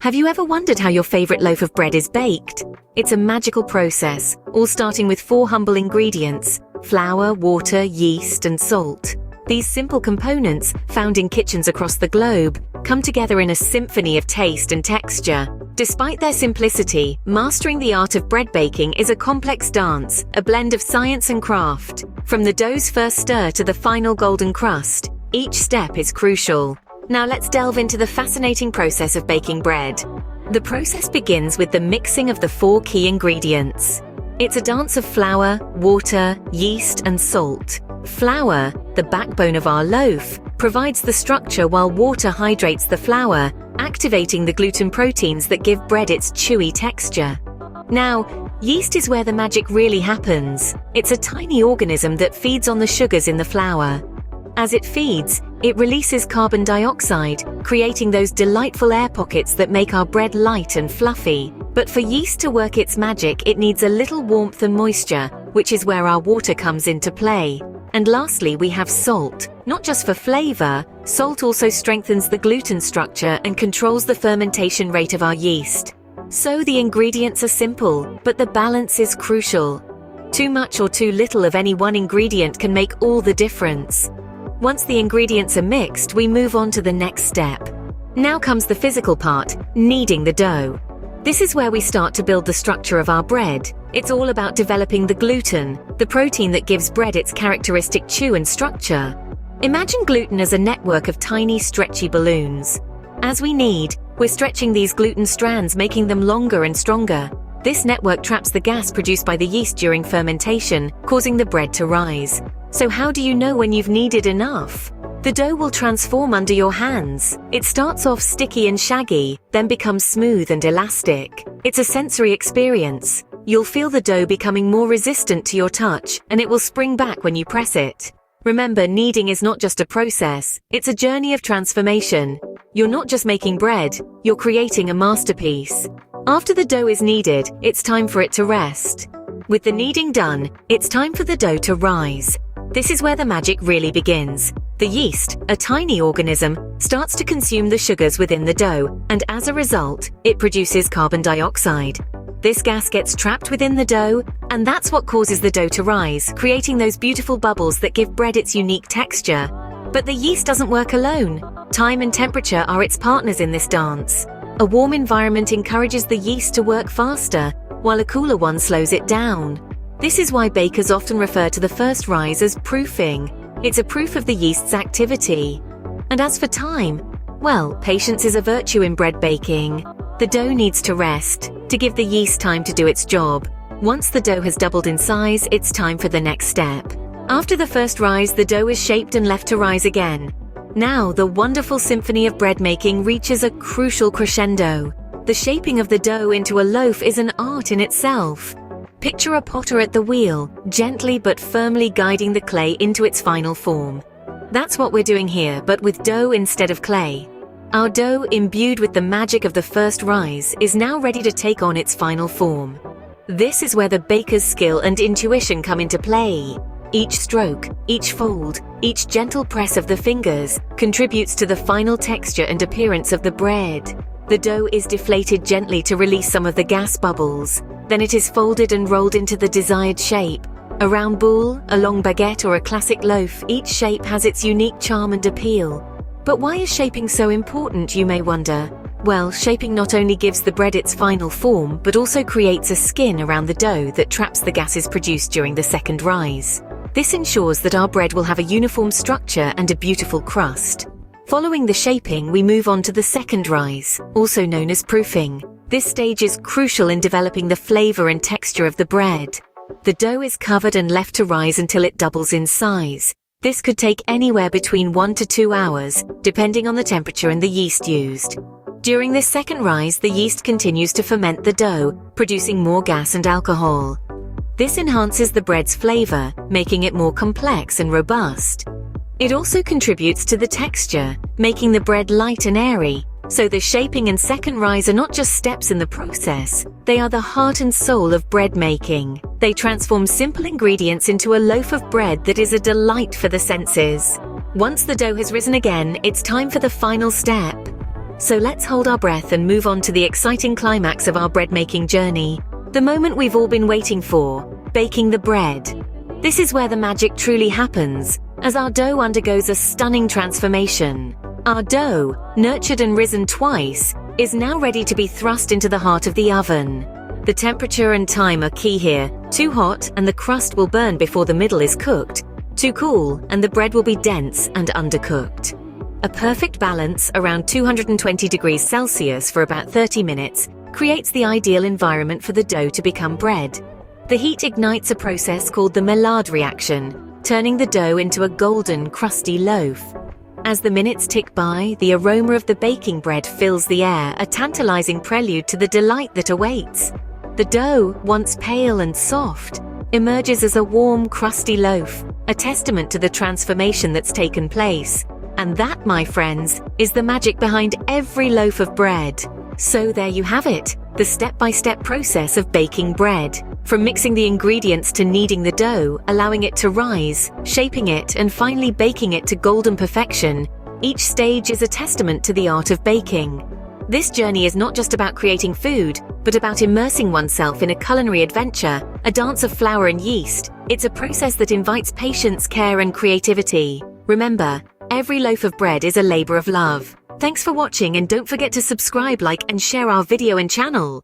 Have you ever wondered how your favorite loaf of bread is baked? It's a magical process, all starting with 4 humble ingredients: flour, water, yeast, and salt. These simple components, found in kitchens across the globe, come together in a symphony of taste and texture. Despite their simplicity, mastering the art of bread baking is a complex dance, a blend of science and craft. From the dough's first stir to the final golden crust, each step is crucial. Now let's delve into the fascinating process of baking bread. The process begins with the mixing of the 4 key ingredients. It's a dance of flour, water, yeast, and salt. Flour, the backbone of our loaf, provides the structure while water hydrates the flour, activating the gluten proteins that give bread its chewy texture. Now, yeast is where the magic really happens. It's a tiny organism that feeds on the sugars in the flour. As it feeds, it releases carbon dioxide, creating those delightful air pockets that make our bread light and fluffy. But for yeast to work its magic, it needs a little warmth and moisture, which is where our water comes into play. And lastly, we have salt. Not just for flavor, salt also strengthens the gluten structure and controls the fermentation rate of our yeast. So the ingredients are simple, but the balance is crucial. Too much or too little of any one ingredient can make all the difference. Once the ingredients are mixed, we move on to the next step. Now comes the physical part, kneading the dough. This is where we start to build the structure of our bread. It's all about developing the gluten, the protein that gives bread its characteristic chew and structure. Imagine gluten as a network of tiny, stretchy balloons. As we knead, we're stretching these gluten strands, making them longer and stronger. This network traps the gas produced by the yeast during fermentation, causing the bread to rise. So how do you know when you've kneaded enough? The dough will transform under your hands. It starts off sticky and shaggy, then becomes smooth and elastic. It's a sensory experience. You'll feel the dough becoming more resistant to your touch, and it will spring back when you press it. Remember, kneading is not just a process, it's a journey of transformation. You're not just making bread, you're creating a masterpiece. After the dough is kneaded, it's time for it to rest. With the kneading done, it's time for the dough to rise. This is where the magic really begins. The yeast, a tiny organism, starts to consume the sugars within the dough, and as a result, it produces carbon dioxide. This gas gets trapped within the dough, and that's what causes the dough to rise, creating those beautiful bubbles that give bread its unique texture. But the yeast doesn't work alone. Time and temperature are its partners in this dance. A warm environment encourages the yeast to work faster, while a cooler one slows it down. This is why bakers often refer to the first rise as proofing. It's a proof of the yeast's activity. And as for time, well, patience is a virtue in bread baking. The dough needs to rest, to give the yeast time to do its job. Once the dough has doubled in size, it's time for the next step. After the first rise, the dough is shaped and left to rise again. Now, the wonderful symphony of bread making reaches a crucial crescendo. The shaping of the dough into a loaf is an art in itself. Picture a potter at the wheel, gently but firmly guiding the clay into its final form. That's what we're doing here, but with dough instead of clay. Our dough, imbued with the magic of the first rise, is now ready to take on its final form. This is where the baker's skill and intuition come into play. Each stroke, each fold, each gentle press of the fingers contributes to the final texture and appearance of the bread. The dough is deflated gently to release some of the gas bubbles. Then it is folded and rolled into the desired shape. A round boule, a long baguette, or a classic loaf, each shape has its unique charm and appeal. But why is shaping so important, you may wonder? Well, shaping not only gives the bread its final form, but also creates a skin around the dough that traps the gases produced during the second rise. This ensures that our bread will have a uniform structure and a beautiful crust. Following the shaping, we move on to the second rise, also known as proofing. This stage is crucial in developing the flavor and texture of the bread. The dough is covered and left to rise until it doubles in size. This could take anywhere between 1 to 2 hours, depending on the temperature and the yeast used. During this second rise, the yeast continues to ferment the dough, producing more gas and alcohol. This enhances the bread's flavor, making it more complex and robust. It also contributes to the texture, making the bread light and airy. So the shaping and second rise are not just steps in the process, they are the heart and soul of bread making. They transform simple ingredients into a loaf of bread that is a delight for the senses. Once the dough has risen again, it's time for the final step. So let's hold our breath and move on to the exciting climax of our bread-making journey. The moment we've all been waiting for, baking the bread. This is where the magic truly happens, as our dough undergoes a stunning transformation. Our dough, nurtured and risen twice, is now ready to be thrust into the heart of the oven. The temperature and time are key here. Too hot and the crust will burn before the middle is cooked. Too cool and the bread will be dense and undercooked. A perfect balance around 220 degrees Celsius for about 30 minutes creates the ideal environment for the dough to become bread. The heat ignites a process called the Maillard reaction, turning the dough into a golden, crusty loaf. As the minutes tick by, the aroma of the baking bread fills the air, a tantalizing prelude to the delight that awaits. The dough, once pale and soft, emerges as a warm, crusty loaf, a testament to the transformation that's taken place. And that, my friends, is the magic behind every loaf of bread. So there you have it, the step-by-step process of baking bread. From mixing the ingredients to kneading the dough, allowing it to rise, shaping it, and finally baking it to golden perfection, each stage is a testament to the art of baking. This journey is not just about creating food, but about immersing oneself in a culinary adventure, a dance of flour and yeast. It's a process that invites patience, care, and creativity. Remember, every loaf of bread is a labor of love. Thanks for watching, and don't forget to subscribe, like, and share our video and channel.